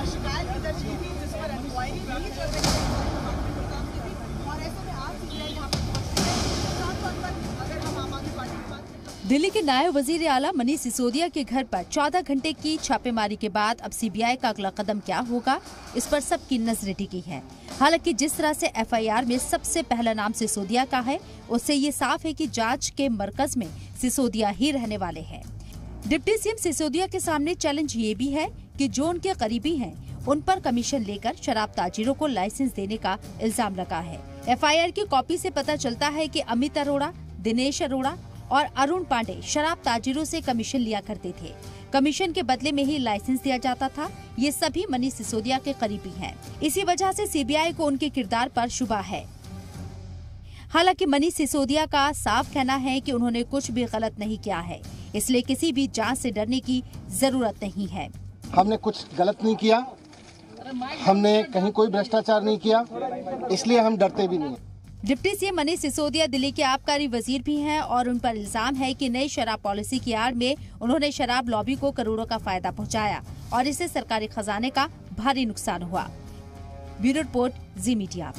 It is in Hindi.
शिकायत की दर्ज की थी जिस पर इंक्वायरी नहीं चल रही है और ऐसे में आज सीबीआई यहाँ पर पहुंची है। साथ तौर पर अगर हम आम आदमी पार्टी की बात करें, दिल्ली के नायब वजीर आला मनीष सिसोदिया के घर पर 14 घंटे की छापेमारी के बाद अब सीबीआई का अगला कदम क्या होगा, इस पर सबकी नजरें टिकी हैं। हालांकि जिस तरह से एफआईआर में सबसे पहला नाम सिसोदिया का है, उससे ये साफ है कि जांच के मरकज में सिसोदिया ही रहने वाले हैं। डिप्टी सीएम सिसोदिया के सामने चैलेंज ये भी है कि जो उनके करीबी हैं, उन पर कमीशन लेकर शराब ताजिरों को लाइसेंस देने का इल्जाम लगा है। एफआईआर की कॉपी से पता चलता है कि अमित अरोड़ा, दिनेश अरोड़ा और अरुण पांडे शराब ताजिरों से कमीशन लिया करते थे। कमीशन के बदले में ही लाइसेंस दिया जाता था। ये सभी मनीष सिसोदिया के करीबी हैं। इसी वजह से सीबीआई को उनके किरदार पर शुबा है। हालांकि मनीष सिसोदिया का साफ कहना है कि उन्होंने कुछ भी गलत नहीं किया है, इसलिए किसी भी जांच से डरने की जरूरत नहीं है। हमने कुछ गलत नहीं किया, हमने कहीं कोई भ्रष्टाचार नहीं किया, इसलिए हम डरते भी नहीं। डिप्टी सीएम मनीष सिसोदिया दिल्ली के आबकारी वजीर भी हैं और उन पर इल्जाम है कि नई शराब पॉलिसी की आड़ में उन्होंने शराब लॉबी को करोड़ों का फायदा पहुंचाया और इससे सरकारी खजाने का भारी नुकसान हुआ। ब्यूरो रिपोर्ट, जी मीडिया।